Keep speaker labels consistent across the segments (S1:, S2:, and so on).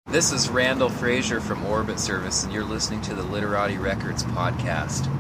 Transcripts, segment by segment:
S1: This is Randall Frazier from Orbit Service, and you're listening to the Literati Records podcast.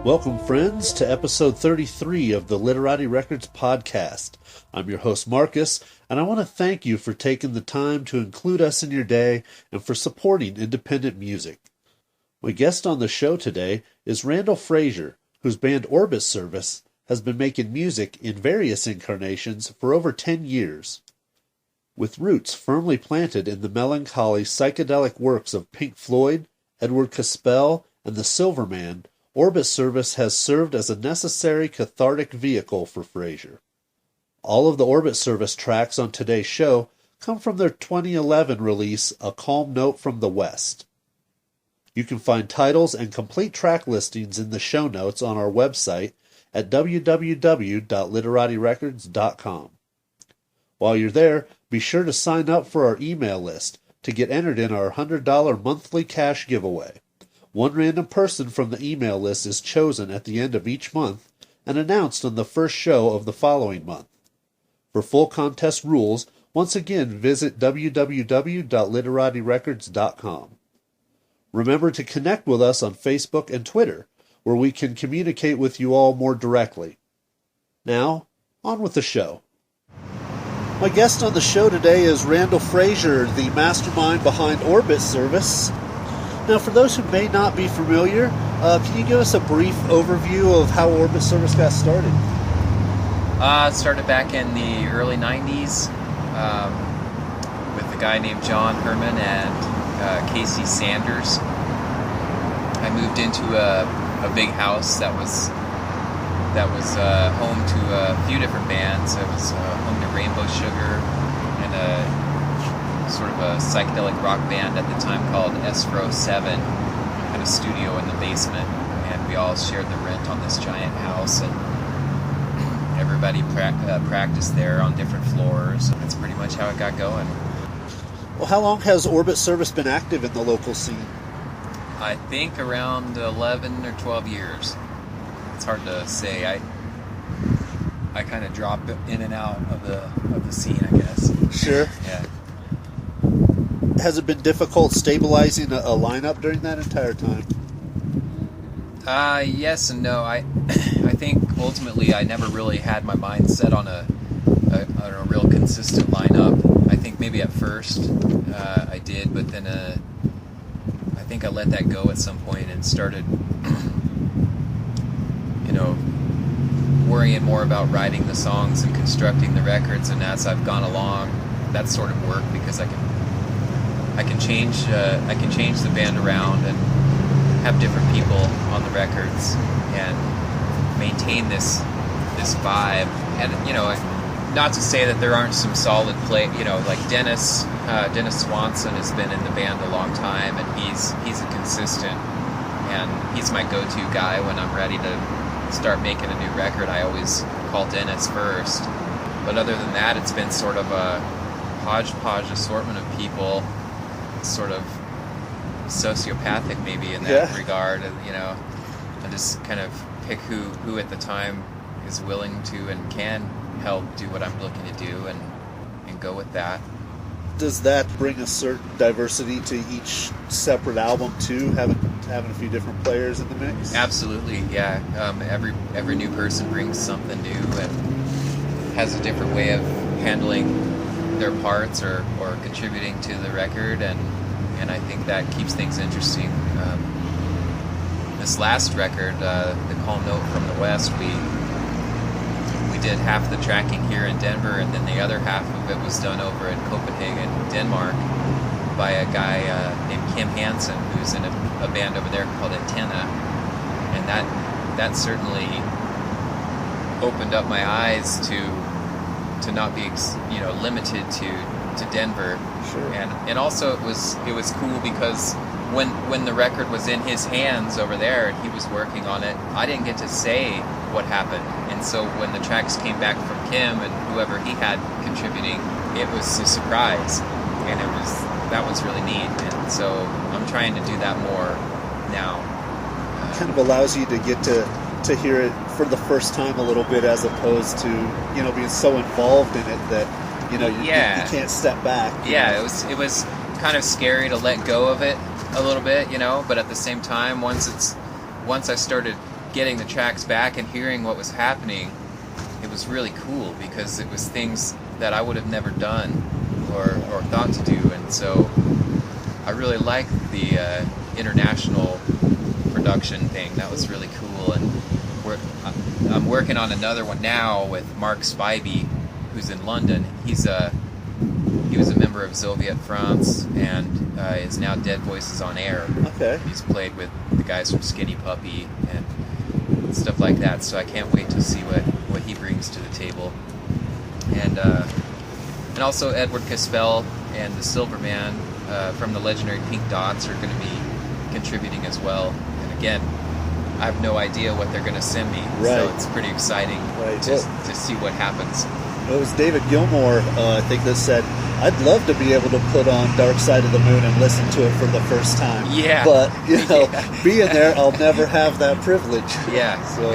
S2: Welcome, friends, to episode 33 of the Literati Records podcast. I'm your host, Marcus, and I want to thank you for taking the time to include us in your day and for supporting independent music. My guest on the show today is Randall Frazier, whose band Orbit Service has been making music in various incarnations for over 10 years. With roots firmly planted in the melancholy psychedelic works of Pink Floyd, Ka-spel, and the Silverman, Orbit Service has served as a necessary cathartic vehicle for Frazier. All of the Orbit Service tracks on today's show come from their 2011 release, A Calm Note from the West. You can find titles and complete track listings in the show notes on our website at www.literatirecords.com. While you're there, be sure to sign up for our email list to get entered in our $100 monthly cash giveaway. One random person from the email list is chosen at the end of each month and announced on the first show of the following month. For full contest rules, once again visit www.literatirecords.com. Remember to connect with us on Facebook and Twitter, where we can communicate with you all more directly. Now, on with the show. My guest on the show today is Randall Frazier, the mastermind behind Orbit Service. Now, for those who may not be familiar, can you give us a brief overview of how Orbit Service got started?
S1: It started back in the early 90s with a guy named John Herman and Casey Sanders. I moved into a big house that was home to a few different bands. It was home to Rainbow Sugar and a sort of a psychedelic rock band at the time called Esfro 7. Had a studio in the basement, and we all shared the rent on this giant house, and everybody practiced there on different floors. That's pretty much how it got going.
S2: Well, how long has Orbit Service been active in the local scene?
S1: I think around 11 or 12 years. It's hard to say. I kind of drop in and out of the scene, I guess.
S2: Sure.
S1: Yeah.
S2: Has it been difficult stabilizing a lineup during that entire time?
S1: Yes and no. I think ultimately I never really had my mind set on a real consistent lineup. I think maybe at first I did, but then I think I let that go at some point and started, worrying more about writing the songs and constructing the records. And as I've gone along, that sort of worked because I can change the band around and have different people on the records and maintain this vibe. And not to say that there aren't some solid like Dennis Swanson has been in the band a long time, and he's a consistent, and he's my go-to guy when I'm ready to start making a new record. I always call Dennis first. But other than that, it's been sort of a hodgepodge assortment of people, sort of sociopathic maybe in that regard. I just kind of pick who at the time is willing to and can help do what I'm looking to do and go with that.
S2: Does that bring a certain diversity to each separate album too, having a few different players in the mix?
S1: Absolutely, yeah. Every new person brings something new and has a different way of handling their parts or contributing to the record, and I think that keeps things interesting. This last record, The Calm Note from the West, we did half the tracking here in Denver, and then the other half of it was done over in Copenhagen, Denmark, by a guy named Kim Hansen, who's in a band over there called Antenna, and that certainly opened up my eyes to not be limited to Denver.
S2: Sure.
S1: And also it was cool because when the record was in his hands over there and he was working on it, I didn't get to say what happened. And so when the tracks came back from Kim and whoever he had contributing, it was a surprise, and that was really neat. And so I'm trying to do that more now.
S2: It kind of allows you to get to hear it for the first time a little bit, as opposed to being so involved in it that you can't step back.
S1: Yeah, it was kind of scary to let go of it a little bit, but at the same time, once I started getting the tracks back and hearing what was happening, it was really cool because it was things that I would have never done or thought to do, and so I really liked the international production thing. That was really cool, and I'm working on another one now with Mark Spivey, who's in London. He was a member of Zoviet France and is now Dead Voices on Air.
S2: Okay.
S1: He's played with the guys from Skinny Puppy and stuff like that, so I can't wait to see what he brings to the table. And also Edward Ka-spel and the Silverman from the legendary Pink Dots are going to be contributing as well. And again, I have no idea what they're going to send me, so it's pretty exciting to see what happens.
S2: It was David Gilmour, I think, that said, I'd love to be able to put on Dark Side of the Moon and listen to it for the first time.
S1: Yeah.
S2: But, being there, I'll never have that privilege.
S1: Yeah.
S2: So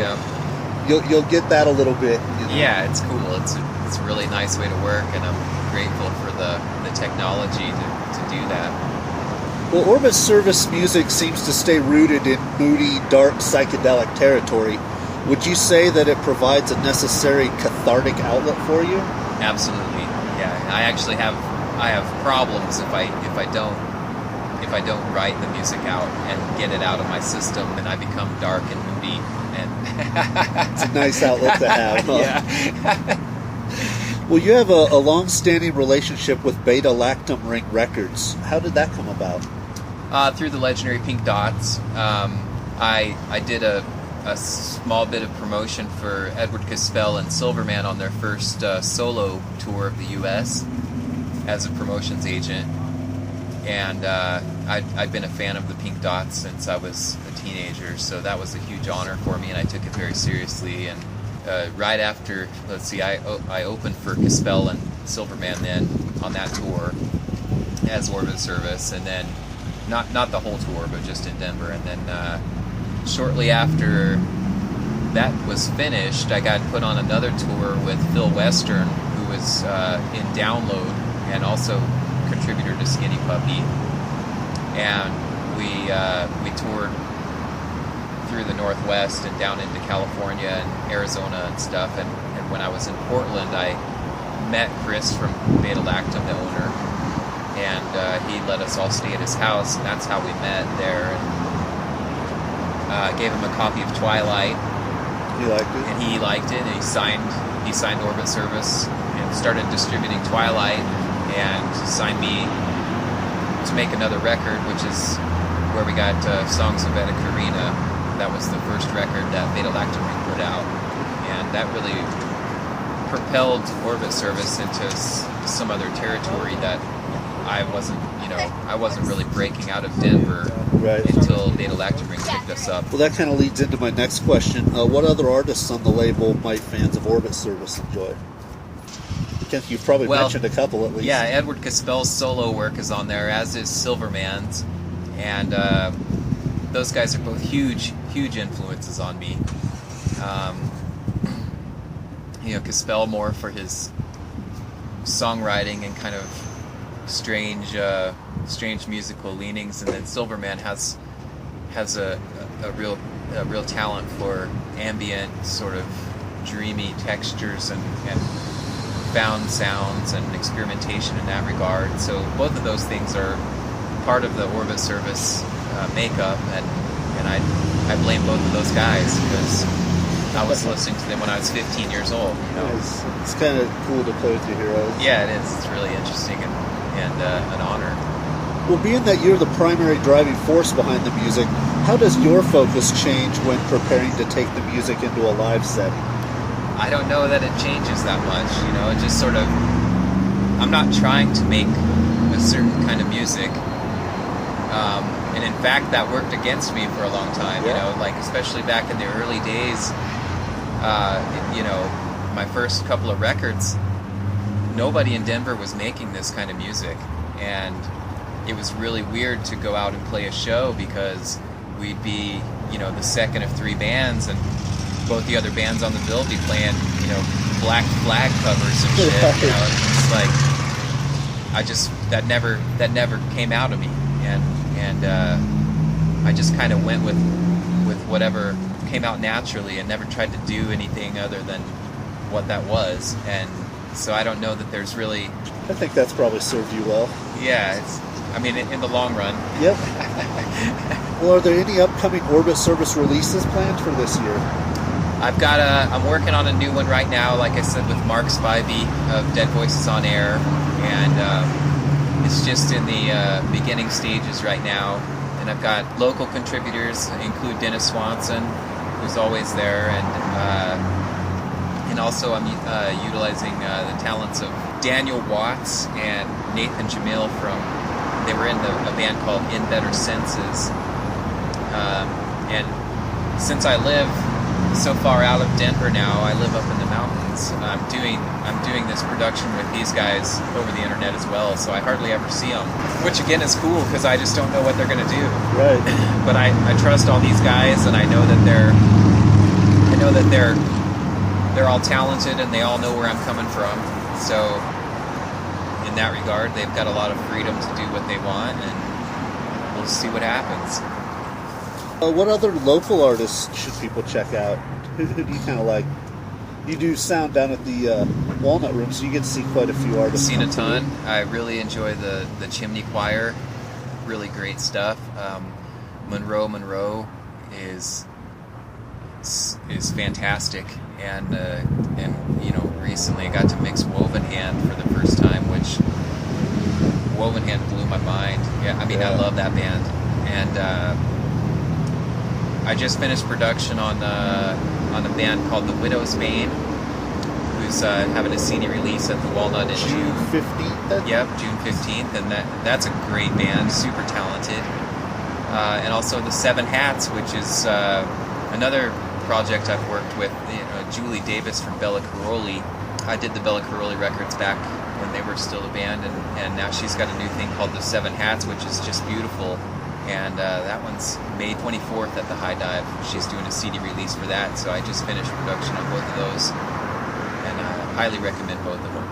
S2: you'll get that a little bit.
S1: Yeah, it's cool. It's a really nice way to work, and I'm grateful for the technology to do that.
S2: Well, Orbit Service music seems to stay rooted in moody, dark, psychedelic territory. Would you say that it provides a necessary cathartic outlet for you?
S1: Absolutely. Yeah, I actually have problems if I don't write the music out and get it out of my system, and I become dark and moody. And
S2: it's a nice outlet to have. Huh?
S1: Yeah.
S2: Well, you have a long-standing relationship with Beta Lactam Ring Records. How did that come about?
S1: Through the legendary Pink Dots. I did a small bit of promotion for Edward Ka-spel and Silverman on their first solo tour of the U.S. as a promotions agent. And I'd been a fan of the Pink Dots since I was a teenager, so that was a huge honor for me, and I took it very seriously. And right after, I opened for Ka-spel and Silverman then on that tour as Orbit Service, and then not the whole tour, but just in Denver. And then shortly after that was finished, I got put on another tour with Phil Western, who was in Download and also contributor to Skinny Puppy, and we toured through the Northwest and down into California and Arizona and stuff. And when I was in Portland, I met Chris from Beta Lactam, the owner, and he let us all stay at his house, and that's how we met there. And gave him a copy of Twilight.
S2: He liked it,
S1: and he liked it, and he signed Orbit Service and started distributing Twilight, and signed me to make another record, which is where we got Songs of Veda Karina. That was the first record that Beta Lactam Ring put out, and that really propelled Orbit Service into some other territory that I wasn't really breaking out of Denver until Beta Lactam Ring picked us up.
S2: Well, that kind of leads into my next question. What other artists on the label might fans of Orbit Service enjoy? You've probably mentioned a couple at least.
S1: Yeah, Edward Ka-spel's solo work is on there, as is Silverman's, and those guys are both huge influences on me. Ka-spel more for his songwriting and kind of strange musical leanings, and then Silverman has a real talent for ambient, sort of dreamy textures and found sounds and experimentation in that regard. So both of those things are part of the Orbit Service makeup, and I blame both of those guys because I was listening to them when I was 15 years old.
S2: It's kind of cool to play with your heroes.
S1: Yeah, it is. It's really interesting and an honor.
S2: Well, being that you're the primary driving force behind the music, how does your focus change when preparing to take the music into a live setting?
S1: I don't know that it changes that much. It just sort of, I'm not trying to make a certain kind of music. And in fact, that worked against me for a long time, especially back in the early days, my first couple of records, nobody in Denver was making this kind of music. And it was really weird to go out and play a show because we'd be, the second of three bands, and both the other bands on the bill be playing, Black Flag covers and shit. It's like, that never came out of me. And I just kind of went with whatever came out naturally and never tried to do anything other than what that was. And so I don't know that there's really...
S2: I think that's probably served you well.
S1: Yeah, I mean, in the long run.
S2: Yep. Well, are there any upcoming Orbit Service releases planned for this year?
S1: I'm working on a new one right now, like I said, with Mark Spivey of Dead Voices on Air, and it's just in the beginning stages right now. And I've got local contributors, include Dennis Swanson, who's always there, and also I'm utilizing the talents of Daniel Watts and Nathan Jamil they were in a band called In Better Senses. And since I live so far out of Denver now, I live up in the mountains. I'm doing this production with these guys over the internet as well, so I hardly ever see them, which again is cool because I just don't know what they're going to do.
S2: Right.
S1: But I trust all these guys, and I know that they're all talented and they all know where I'm coming from. So in that regard, they've got a lot of freedom to do what they want, and we'll see what happens.
S2: What other local artists should people check out? Who do you kind of like? You do sound down at the Walnut Room, so you get to see quite a few artists.
S1: Seen a ton. I really enjoy the Chimney Choir. Really great stuff. Monroe is fantastic, and recently I got to mix Woven Hand for the first time, which Woven Hand blew my mind. Yeah, I mean, I love that band, and I just finished production on a band called The Widow's Bane, who's having a CD release at the Walnut in
S2: June 15th.
S1: Yep, June 15th, and that's a great band, super talented. And also the Seven Hats, which is another project I've worked with. Julie Davis from Bella Caroli. I did the Bella Caroli records back when they were still a band, and now she's got a new thing called the Seven Hats, which is just beautiful. And that one's May 24th at the High Dive. She's doing a CD release for that, so I just finished production on both of those, and highly recommend both of them.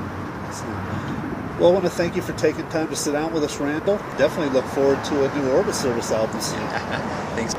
S2: Well, I want to thank you for taking time to sit down with us, Randall. Definitely look forward to a new Orbit Service album soon.
S1: Thanks.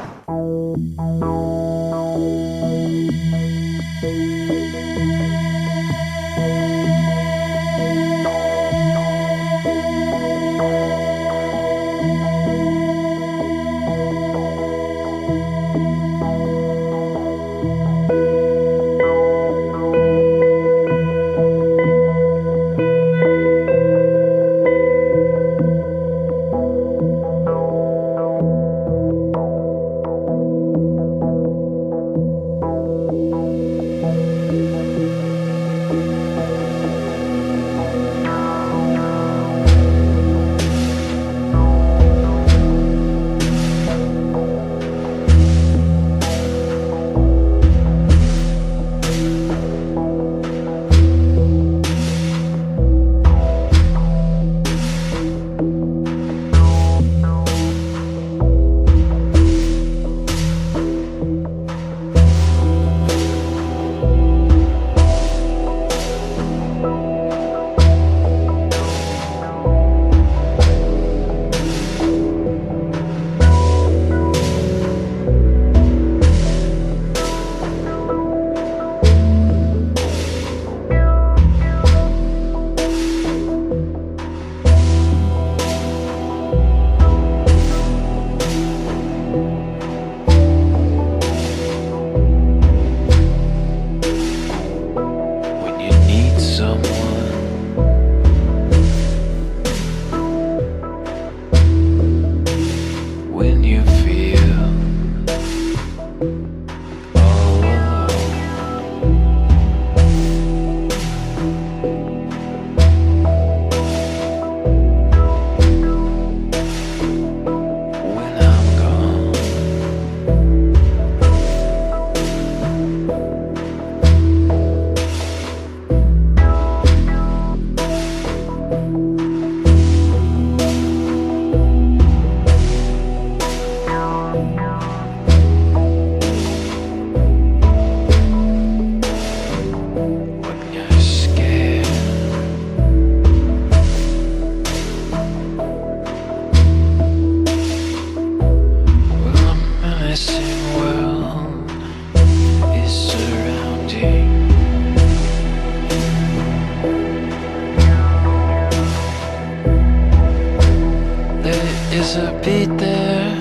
S3: beat there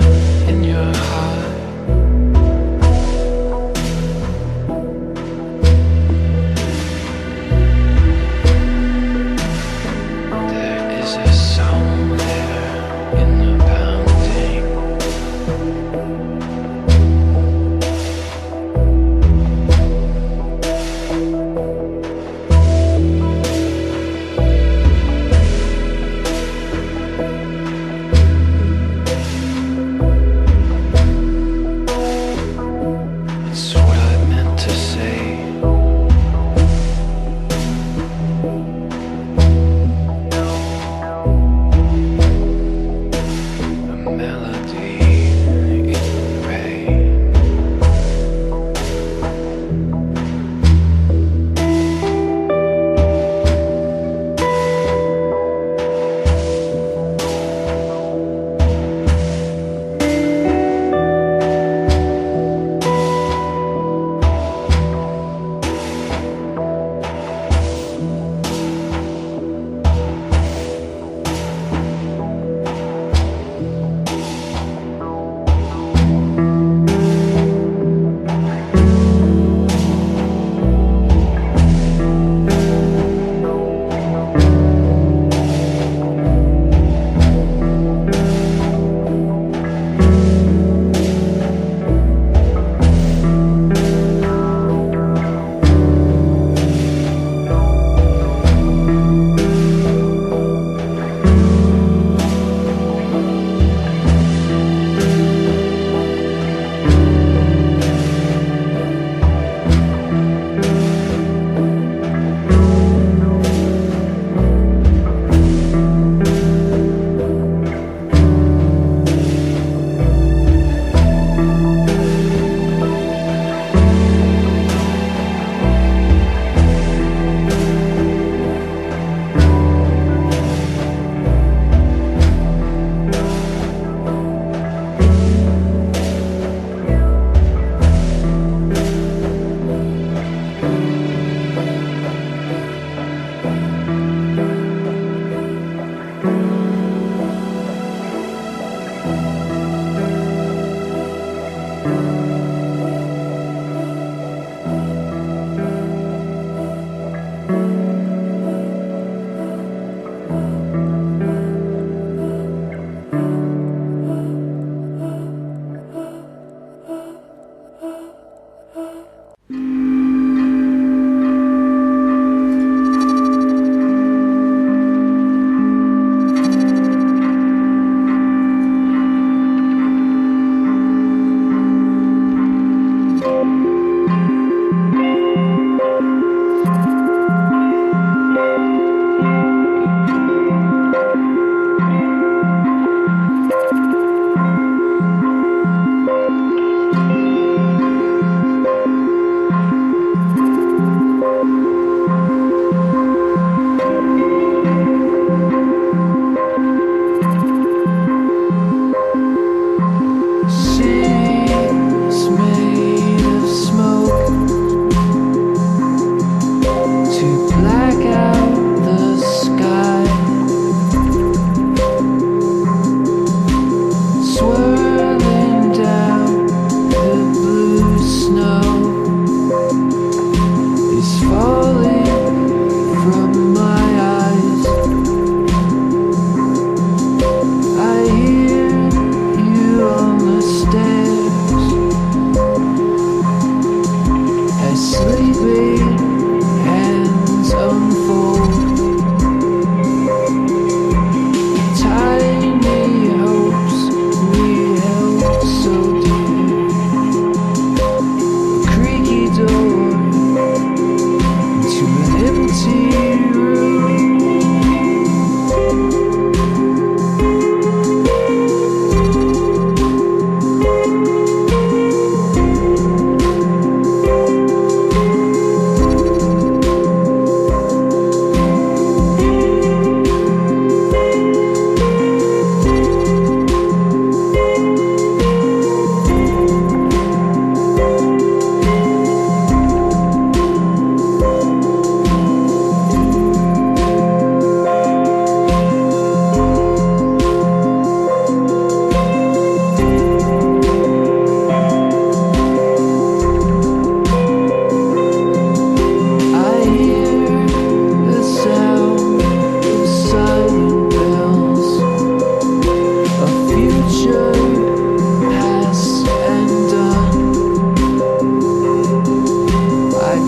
S3: in your heart. There is a sound there in the pounding. It's what I meant to say. A melody in rain.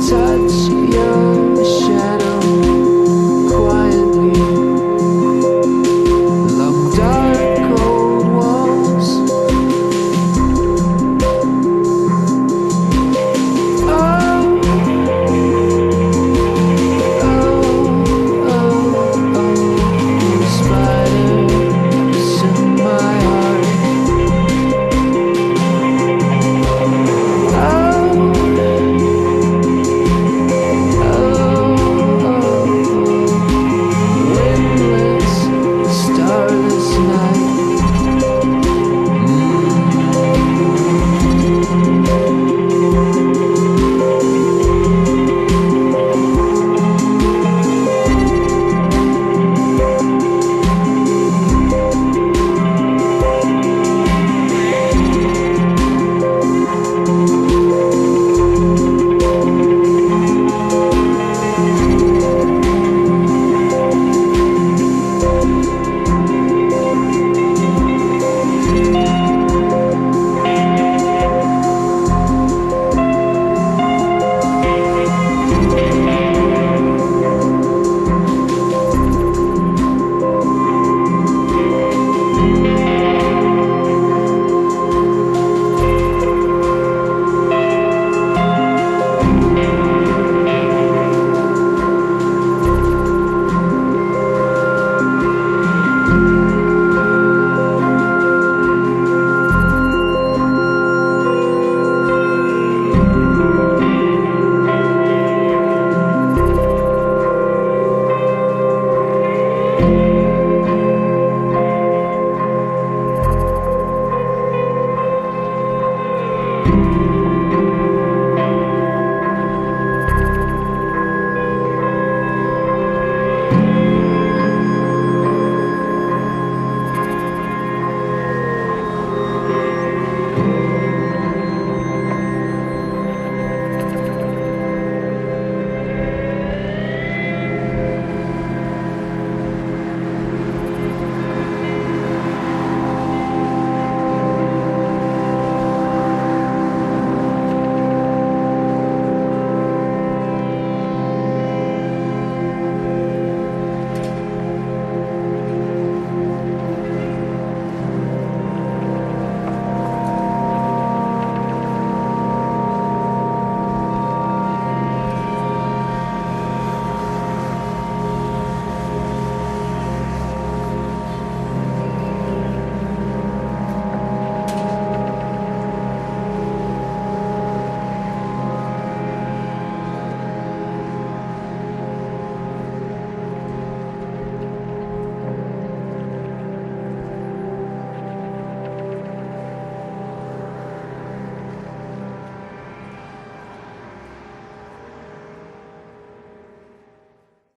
S3: touch your